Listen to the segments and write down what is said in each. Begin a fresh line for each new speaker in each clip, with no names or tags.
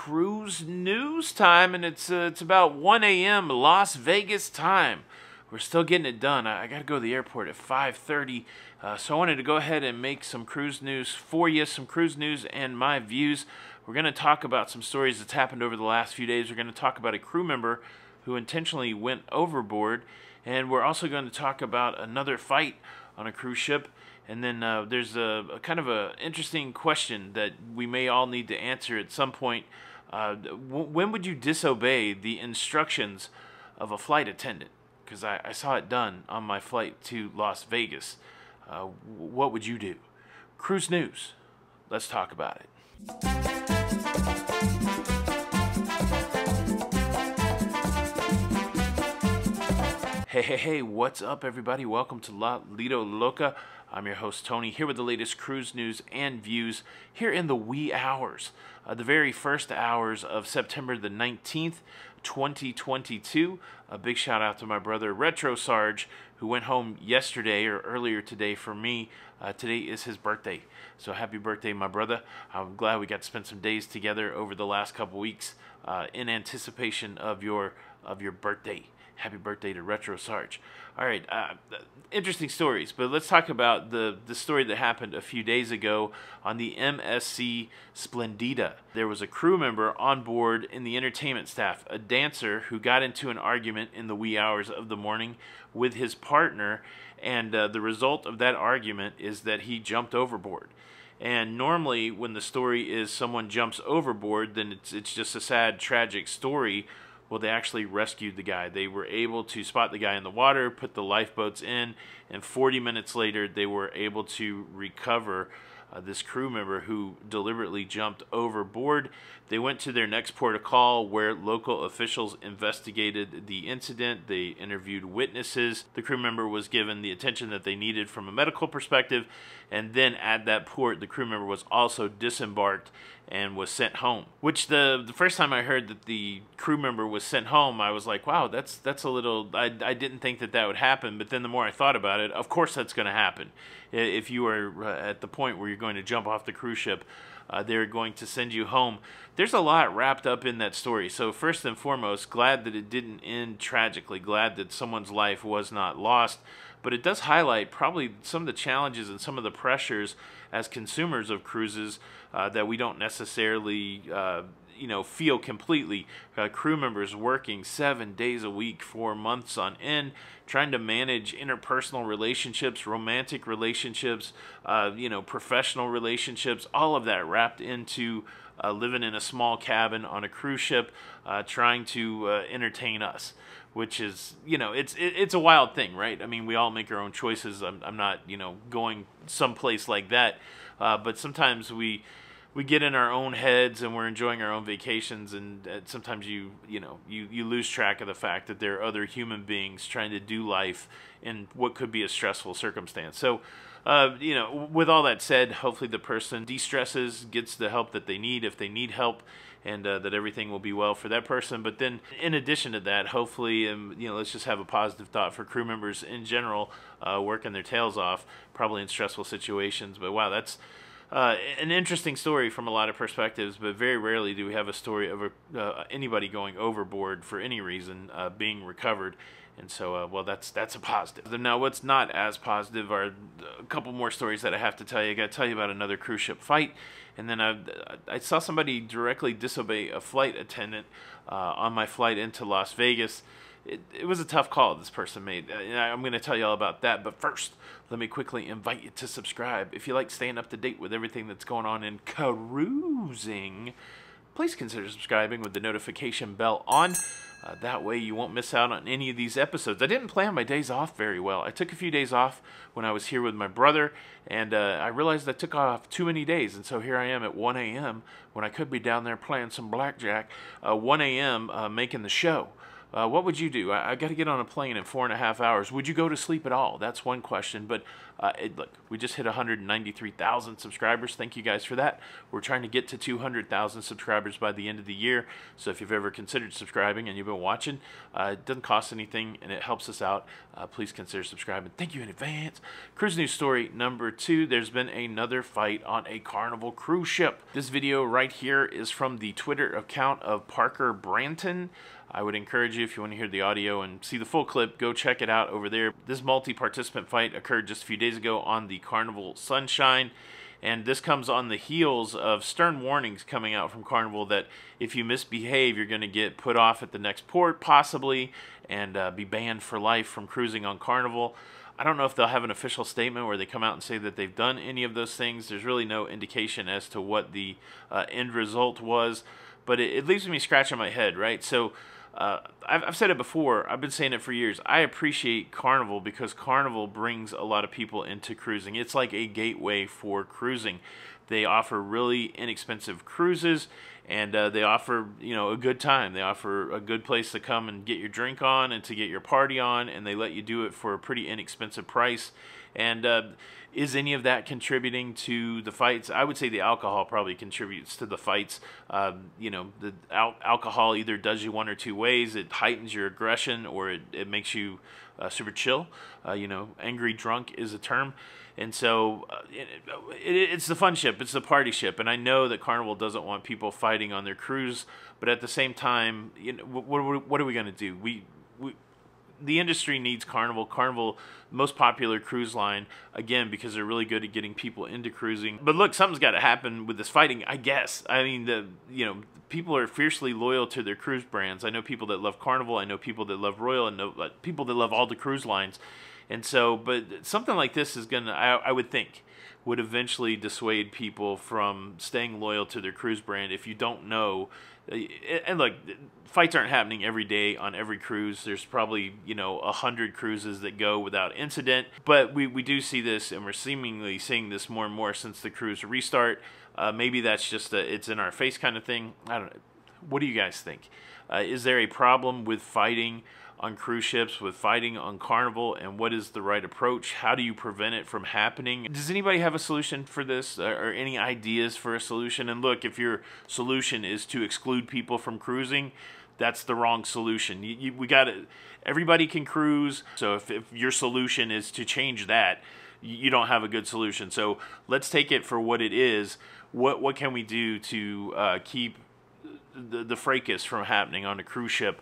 cruise news time, and it's about 1 a.m. Las Vegas time. We're still getting it done. I got to go to the airport at 5:30, so I wanted to go ahead and make some cruise news for you, some cruise news and my views. We're going to talk about some stories that's happened over the last few days. We're going to talk about a crew member who intentionally went overboard, and we're also going to talk about another fight on a cruise ship. And then there's a kind of a interesting question that we may all need to answer at some point. When would you disobey the instructions of a flight attendant? Because I saw it done on my flight to Las Vegas. What would you do? Cruise news. Let's talk about it. Hey, what's up, everybody? Welcome to Lido, Loca. I'm your host, Tony, here with the latest cruise news and views here in the wee hours, the very first hours of September the 19th, 2022. A big shout out to my brother, Retro Sarge, who went home yesterday or earlier today for me. Today is his birthday. So happy birthday, my brother. I'm glad we got to spend some days together over the last couple weeks in anticipation of your birthday. Happy birthday to Retro Sarge. All right, interesting stories, but let's talk about the story that happened a few days ago on the MSC Splendida. There was a crew member on board in the entertainment staff, a dancer who got into an argument in the wee hours of the morning with his partner, and the result of that argument is that he jumped overboard. And normally when the story is someone jumps overboard, then it's just a sad, tragic story. Well, they actually rescued the guy. They were able to spot the guy in the water, put the lifeboats in, and 40 minutes later, they were able to recover this crew member who deliberately jumped overboard. They went to their next port of call where local officials investigated the incident. They interviewed witnesses. The crew member was given the attention that they needed from a medical perspective, and then at that port, the crew member was also disembarked and was sent home. Which the first time I heard that the crew member was sent home, I was like, wow, that's a little, I didn't think that would happen. But then the more I thought about it, of course that's going to happen. If you are at the point where you're going to jump off the cruise ship, they're going to send you home. There's a lot wrapped up in that story. So first and foremost, glad that it didn't end tragically, glad that someone's life was not lost. But it does highlight probably some of the challenges and some of the pressures as consumers of cruises that we don't necessarily feel completely. Crew members working 7 days a week for months on end, trying to manage interpersonal relationships, romantic relationships, professional relationships, all of that wrapped into living in a small cabin on a cruise ship, trying to entertain us. Which is, it's a wild thing, right? I mean, we all make our own choices. I'm not, going someplace like that. But sometimes we get in our own heads and we're enjoying our own vacations, and sometimes you lose track of the fact that there are other human beings trying to do life in what could be a stressful circumstance. So, with all that said, hopefully the person de-stresses, gets the help that they need if they need help, and that everything will be well for that person. But then in addition to that, hopefully, let's just have a positive thought for crew members in general, working their tails off, probably in stressful situations. But wow, that's an interesting story from a lot of perspectives, but very rarely do we have a story of anybody going overboard for any reason, being recovered. And so, well, that's a positive. Now, what's not as positive are a couple more stories that I have to tell you. I got to tell you about another cruise ship fight, and then I saw somebody directly disobey a flight attendant on my flight into Las Vegas. It was a tough call this person made. I'm going to tell you all about that, but first, let me quickly invite you to subscribe. If you like staying up to date with everything that's going on in cruising, please consider subscribing with the notification bell on. That way you won't miss out on any of these episodes. I didn't plan my days off very well. I took a few days off when I was here with my brother, and I realized I took off too many days, and so here I am at 1 a.m. when I could be down there playing some blackjack, 1 a.m. Making the show. What would you do? I got to get on a plane in 4.5 hours. Would you go to sleep at all? That's one question. But look, we just hit 193,000 subscribers. Thank you guys for that. We're trying to get to 200,000 subscribers by the end of the year. So if you've ever considered subscribing and you've been watching, it doesn't cost anything and it helps us out. Please consider subscribing. Thank you in advance. Cruise news story number 2. There's been another fight on a Carnival cruise ship. This video right here is from the Twitter account of Parker Branton. I would encourage you, if you want to hear the audio and see the full clip, go check it out over there. This multi-participant fight occurred just a few days ago on the Carnival Sunshine, and this comes on the heels of stern warnings coming out from Carnival that if you misbehave, you're going to get put off at the next port, possibly, and be banned for life from cruising on Carnival. I don't know if they'll have an official statement where they come out and say that they've done any of those things. There's really no indication as to what the end result was, but it leaves me scratching my head, right? So I've said it before. I've been saying it for years. I appreciate Carnival because Carnival brings a lot of people into cruising. It's like a gateway for cruising. They offer really inexpensive cruises, and they offer, you know, a good time. They offer a good place to come and get your drink on and to get your party on, and they let you do it for a pretty inexpensive price. And is any of that contributing to the fights? I would say the alcohol probably contributes to the fights. You know, the alcohol either does you one or two ways. It heightens your aggression, or it makes you super chill. You know, angry drunk is a term. And so it's the fun ship, it's the party ship, and I know that Carnival doesn't want people fighting on their cruise, but at the same time, you know, what are we going to do? The industry needs Carnival. Carnival, most popular cruise line, again, because they're really good at getting people into cruising. But look, something's got to happen with this fighting, I guess. I mean, you know, people are fiercely loyal to their cruise brands. I know people that love Carnival. I know people that love Royal, and know people that love all the cruise lines. And so, but something like this is going to, I would think, would eventually dissuade people from staying loyal to their cruise brand if you don't know. And look, fights aren't happening every day on every cruise. There's probably, you know, 100 cruises that go without incident. But we do see this, and we're seemingly seeing this more and more since the cruise restart. Maybe that's just it's in our face kind of thing. I don't know. What do you guys think? Is there a problem with fighting on cruise ships, with fighting on Carnival, and what is the right approach? How do you prevent it from happening? Does anybody have a solution for this, or any ideas for a solution? And look, if your solution is to exclude people from cruising, that's the wrong solution. We got to, everybody can cruise, so if your solution is to change that, you don't have a good solution. So let's take it for what it is. What can we do to keep the fracas from happening on a cruise ship?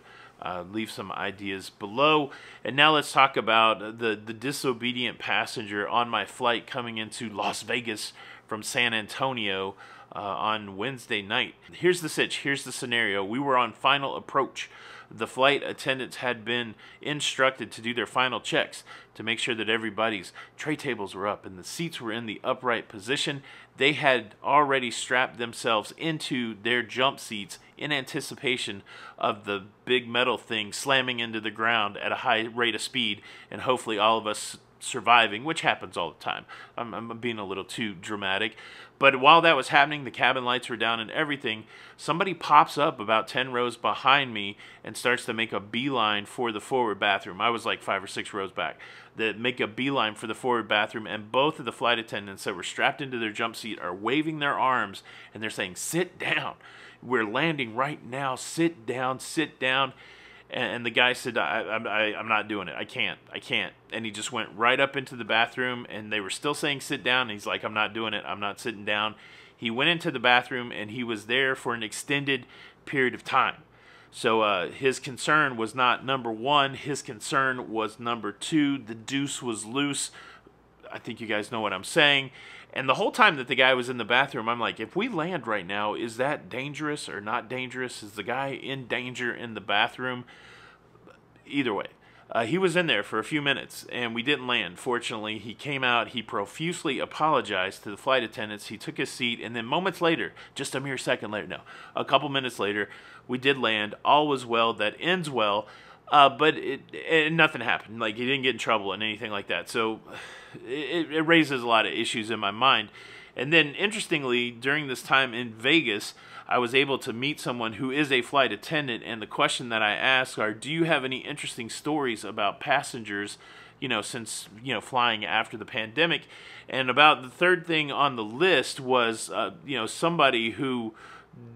Leave some ideas below. And now let's talk about the disobedient passenger on my flight coming into Las Vegas from San Antonio on Wednesday night. Here's the sitch. Here's the scenario. We were on final approach. The flight attendants had been instructed to do their final checks to make sure that everybody's tray tables were up and the seats were in the upright position. They had already strapped themselves into their jump seats in anticipation of the big metal thing slamming into the ground at a high rate of speed, and hopefully all of us surviving, which happens all the time. I'm being a little too dramatic. But while that was happening, the cabin lights were down and everything, somebody pops up about 10 rows behind me and starts to make a beeline for the forward bathroom. I was like 5 or 6 rows back. That make a beeline for the forward bathroom, and both of the flight attendants that were strapped into their jump seat are waving their arms, and they're saying, "Sit down. We're landing right now. Sit down, sit down." And the guy said, I'm not doing it. I can't. And he just went right up into the bathroom, and they were still saying sit down. And he's like, I'm not doing it. I'm not sitting down. He went into the bathroom, and he was there for an extended period of time. So his concern was not number one. His concern was number two. The deuce was loose. I think you guys know what I'm saying. And the whole time that the guy was in the bathroom, I'm like, if we land right now, is that dangerous or not dangerous? Is the guy in danger in the bathroom? Either way. He was in there for a few minutes, and we didn't land. Fortunately, he came out. He profusely apologized to the flight attendants. He took his seat, and then moments later, just a mere second later, no, a couple minutes later, we did land. All was well. That ends well. But nothing happened. Like, he didn't get in trouble and anything like that. So it raises a lot of issues in my mind. And then, interestingly, during this time in Vegas, I was able to meet someone who is a flight attendant, and the question that I asked are, do you have any interesting stories about passengers, since, flying after the pandemic? And about the third thing on the list was, somebody who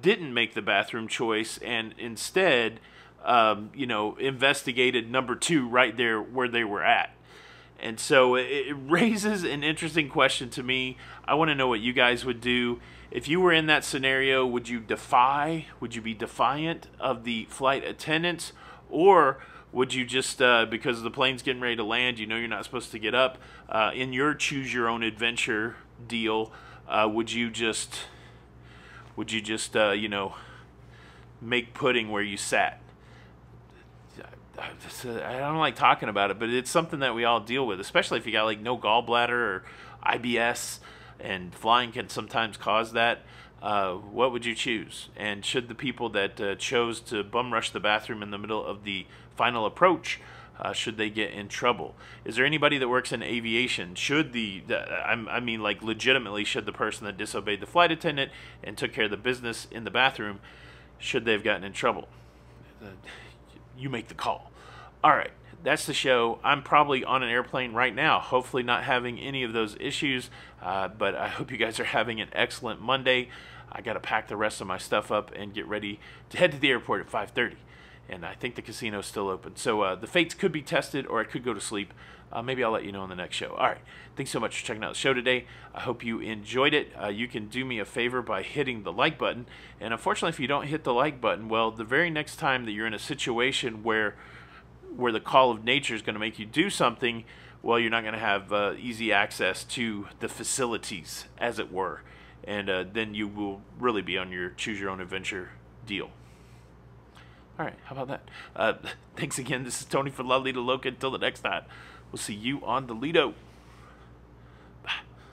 didn't make the bathroom choice and instead, investigated number 2 right there where they were at. And so it raises an interesting question to me. I want to know what you guys would do. If you were in that scenario, would you be defiant of the flight attendants? Or would you just, because the plane's getting ready to land, you're not supposed to get up, in your choose your own adventure deal, would you just make pudding where you sat? I don't like talking about it, but it's something that we all deal with, especially if you got like no gallbladder or IBS, and flying can sometimes cause that. What would you choose? And should the people that chose to bum rush the bathroom in the middle of the final approach, should they get in trouble? Is there anybody that works in aviation? Should like legitimately, should the person that disobeyed the flight attendant and took care of the business in the bathroom, should they have gotten in trouble? You make the call. All right, that's the show. I'm probably on an airplane right now, hopefully not having any of those issues, but I hope you guys are having an excellent Monday. I got to pack the rest of my stuff up and get ready to head to the airport at 5:30, and I think the casino's still open. So the fates could be tested, or I could go to sleep. Maybe I'll let you know in the next show. All right, thanks so much for checking out the show today. I hope you enjoyed it. You can do me a favor by hitting the like button, and unfortunately, if you don't hit the like button, well, the very next time that you're in a situation where the call of nature is going to make you do something, well, you're not going to have easy access to the facilities, as it were, and then you will really be on your choose your own adventure deal. All right, how about that? Thanks again. This is Tony for Lido Loca. Until the next time, we'll see you on the Lido.